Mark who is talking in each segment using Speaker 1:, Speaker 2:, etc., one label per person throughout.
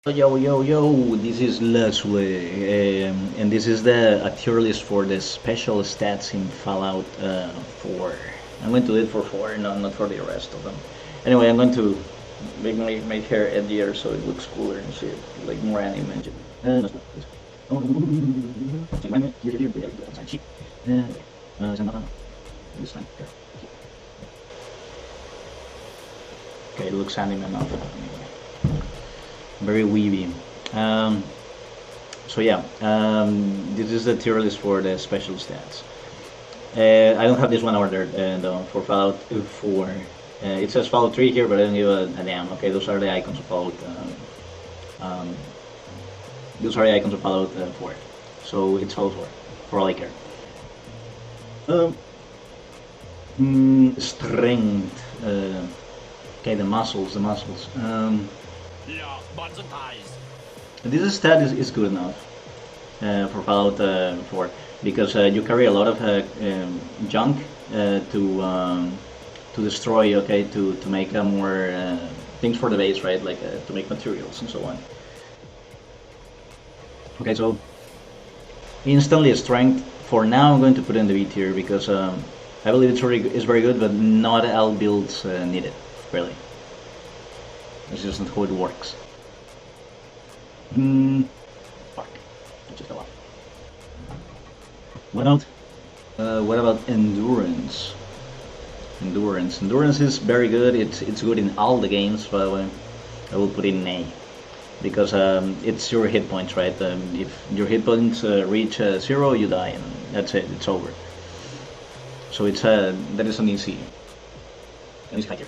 Speaker 1: Yo, yo, yo, this is Leslie, and this is a tier list for the special stats in Fallout 4. I'm going to do it for 4, not for the rest of them. Anyway, I'm going to make my hair edgier so it looks cooler and shit, like more anime and shit. Okay, it looks anime enough. Very weavy. Um, so yeah, this is the tier list for the special stats. I don't have this one ordered, and for Fallout 4, it says Fallout 3 here, but I don't give a damn. Okay, those are the icons of Fallout. Those are the icons of Fallout 4. So it's Fallout 4, for all I care. Um, Strength. Okay, the muscles, the muscles. This stat is good enough for Fallout 4 because you carry a lot of junk to destroy. Okay, to make more things for the base, right? Like to make materials and so on. Okay, so instantly strength. For now, I'm going to put in the B tier because I believe it's very good, but not all builds need it really. It's just not how it works. Fuck. It just fell off. What about? What about endurance? Endurance is very good. It's good in all the games, by the way. I will put it in A because it's your hit points, right? If your hit points reach 0, you die, and that's it. It's over. So it's that is an easy fighter.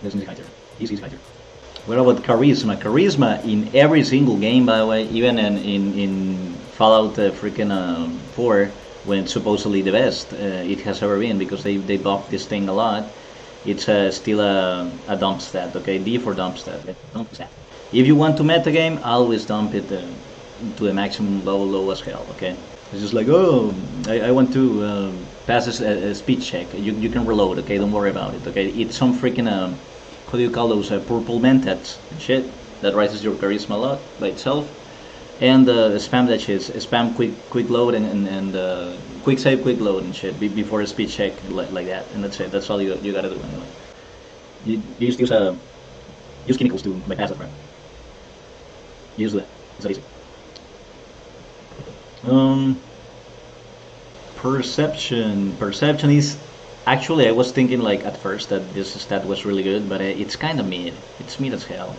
Speaker 1: That's an easy fighter. Easy fighter. What about charisma? Charisma in every single game, by the way, even in Fallout freaking 4, when it's supposedly the best it has ever been, because they buffed this thing a lot. It's still a dump stat, okay? D for dump stat. Okay? Dump stat. If you want to meta game, always dump it to the maximum level, low as hell, okay? It's just like, oh, I want to pass a speed check. You can reload, okay? Don't worry about it, okay? It's some freaking how do you call those purple mentats and shit that rises your charisma a lot by itself, and spam that shit, spam quick load and quick save, quick load and shit before a speed check like that, and that's it. That's all you gotta do anyway. You just use chemicals to bypass it, right? Use that. It's that easy. Um, Perception is actually, I was thinking like at first that this stat was really good, but it's kind of mid. It's mid as hell.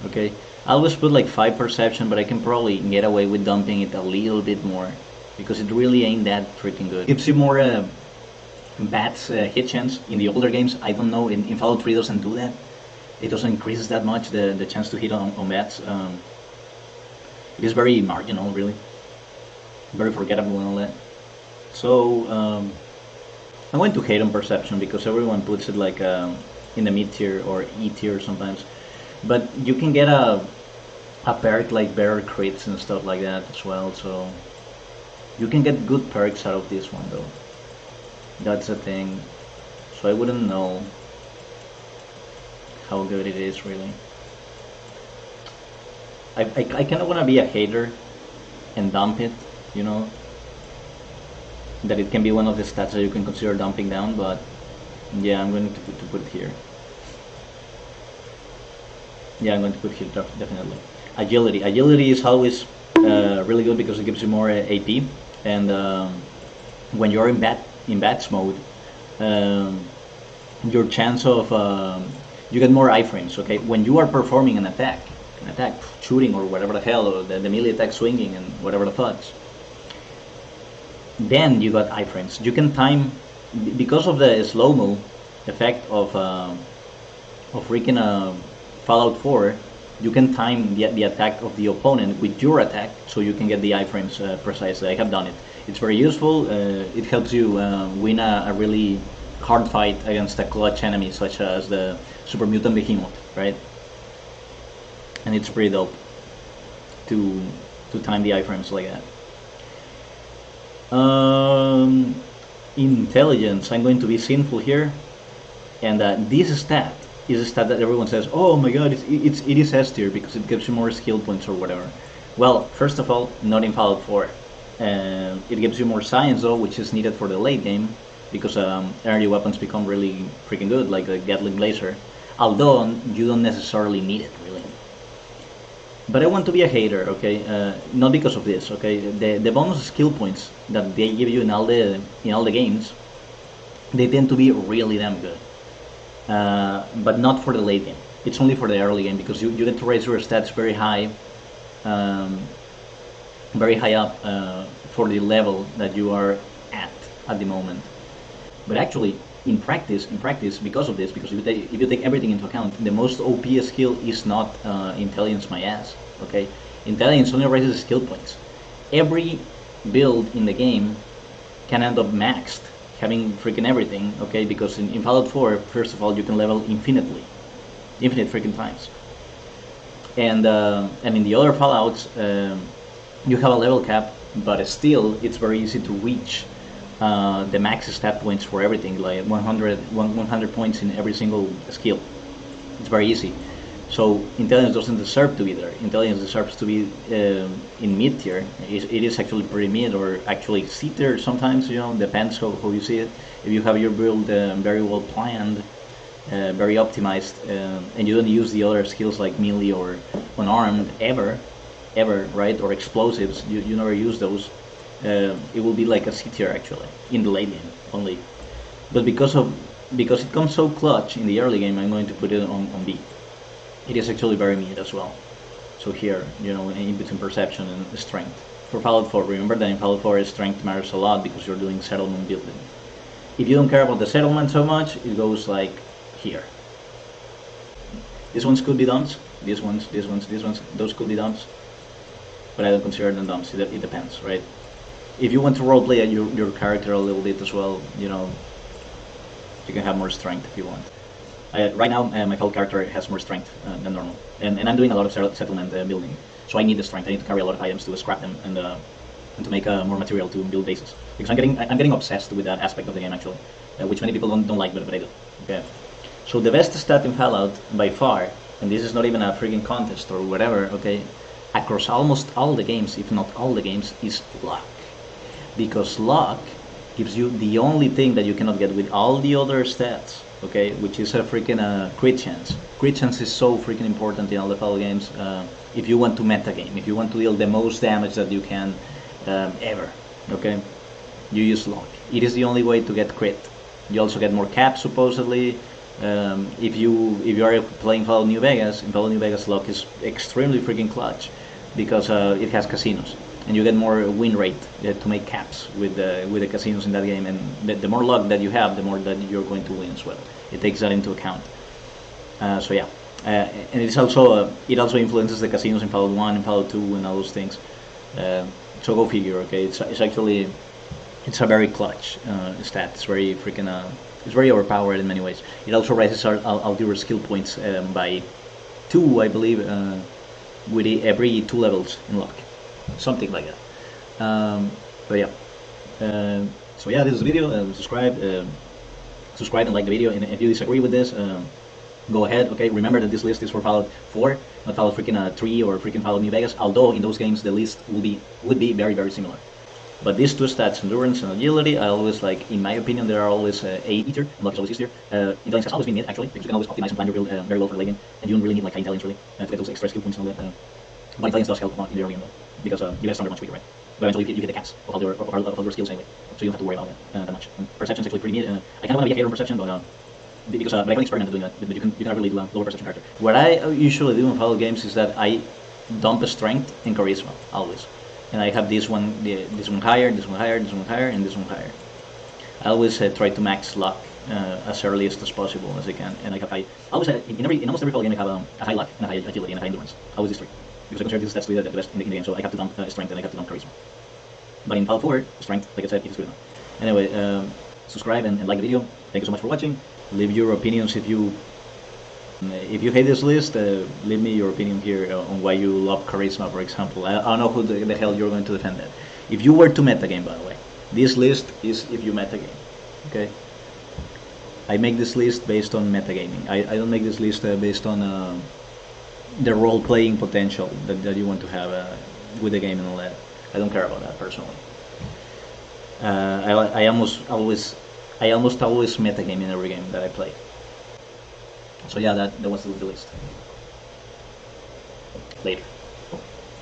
Speaker 1: Okay, I always put like 5 perception, but I can probably get away with dumping it a little bit more because it really ain't that freaking good. Gives you more bats hit chance in the older games. I don't know. In Fallout 3 doesn't do that. It doesn't increase that much the chance to hit on bats. It is very marginal, really. Very forgettable and all that. So I'm going to hate on perception because everyone puts it like in the mid tier or E tier sometimes. But you can get a perk like better crits and stuff like that as well. So you can get good perks out of this one though. That's the thing. So I wouldn't know how good it is really. I kind of want to be a hater and dump it, you know, that it can be one of the stats that you can consider dumping down, but yeah, I'm going to put it here. Yeah, I'm going to put it here definitely. Agility is always really good because it gives you more AP, and when you're in bats mode, um, your chance of you get more iframes. Okay, when you are performing an attack, shooting or whatever the hell, or the melee attack, swinging and whatever the thoughts, then you got iframes. You can time because of the slow mo effect of freaking Fallout 4. You can time the attack of the opponent with your attack, so you can get the iframes precisely. I have done it. It's very useful. It helps you win a really hard fight against a clutch enemy, such as the Super Mutant Behemoth, right? And it's pretty dope to time the iframes like that. Intelligence. I'm going to be sinful here, and this stat is a stat that everyone says, "Oh my God, it is S tier because it gives you more skill points or whatever." Well, first of all, not in Fallout 4. It gives you more science though, which is needed for the late game because early weapons become really freaking good, like the Gatling Blazer. Although you don't necessarily need it really. But I want to be a hater, okay? Not because of this, okay? The bonus skill points that they give you in all the games, they tend to be really damn good. But not for the late game. It's only for the early game because you get to raise your stats um, very high up for the level that you are at the moment. But actually, in practice, because of this, because if you take everything into account, the most OP skill is not intelligence my ass. Okay, intelligence only raises skill points. Every build in the game can end up maxed, having freaking everything. Okay, because in Fallout 4, first of all, you can level infinite freaking times. And in the other Fallouts, you have a level cap, but still it's very easy to reach the max stat points for everything, like 100 points in every single skill. It's very easy. So intelligence doesn't deserve to be there. Intelligence deserves to be in mid tier. It is actually pretty mid or actually C tier sometimes. Depends how you see it. If you have your build very well planned, very optimized, and you don't use the other skills like melee or unarmed ever, right? Or explosives. You never use those. It will be like a C tier actually in the late game only. But because it comes so clutch in the early game, I'm going to put it on B. It is actually very mid as well. So here, in between perception and strength. For Fallout 4, remember that in Fallout 4 strength matters a lot because you're doing settlement building. If you don't care about the settlement so much, it goes like here. These ones could be dumps. These ones, those could be dumps. But I don't consider them dumps. It depends, right? If you want to roleplay your character a little bit as well, you can have more strength if you want. Right now, my Fallout character has more strength than normal, and I'm doing a lot of settlement building, so I need the strength. I need to carry a lot of items to scrap them and to make more material to build bases. Because I'm getting obsessed with that aspect of the game actually, which many people don't like, but I do. Okay. So the best stat in Fallout by far, and this is not even a freaking contest or whatever, okay, across almost all the games, if not all the games, is luck. Because luck gives you the only thing that you cannot get with all the other stats, okay, which is a freaking crit chance. Crit chance is so freaking important in all the Fallout games. If you want to meta game, if you want to deal the most damage that you can ever, okay, you use luck. It is the only way to get crit. You also get more caps supposedly. If you are playing Fallout New Vegas, in Fallout New Vegas, luck is extremely freaking clutch because it has casinos, and you get more win rate to make caps with the casinos in that game. And the more luck that you have, the more that you're going to win as well. It takes that into account. So yeah, and it also influences the casinos in Fallout 1 and Fallout 2 and all those things. So go figure. Okay, it's a very clutch stat. It's very freaking it's very overpowered in many ways. It also raises all your skill points by 2, I believe, with every 2 levels in luck, something like that. But yeah, so yeah, this is the video. Subscribe and like the video. And if you disagree with this, go ahead. Okay, remember that this list is for Fallout 4, not Fallout freaking 3 or freaking Fallout New Vegas. Although in those games the list would be very very similar. But these two stats, endurance and agility, I always like. In my opinion, they are always A tier, and luck is always easier. Intelligence has always been mid actually, because you can always optimize and plan your build very well for the late game, and you don't really need like high intelligence really to get those extra skill points and all that. But intelligence does help in the early game though, because you get stronger much quicker, right? But eventually you hit the caps of all your skills anyway, so you don't have to worry about that much. And perception is actually pretty mid. I kind of want to be a hater on perception, but because but I haven't experimented doing that. But you can have really lower perception character. What I usually do in Fallout games is that I dump strength and charisma always. And I have this one higher, this one higher, this one higher, and this one higher. I always try to max luck as earliest as possible as I can, and I always in almost every Fallout game I have a high luck and a high agility and a high endurance. Always these three, because I consider these stats to be the best in the game. So I have to dump strength and I have to dump charisma. But in Fallout 4, strength, like I said, is good enough. Anyway, subscribe and like the video. Thank you so much for watching. Leave your opinions if you hate this list, leave me your opinion here on why you love charisma, for example. I don't know who the hell you're going to defend that. If you were to metagame, by the way, this list is if you metagame. Okay? I make this list based on metagaming. I don't make this list based on the role-playing potential that you want to have with the game and all that. I don't care about that personally. I almost always metagame in every game that I play. So yeah, that was the list. Later.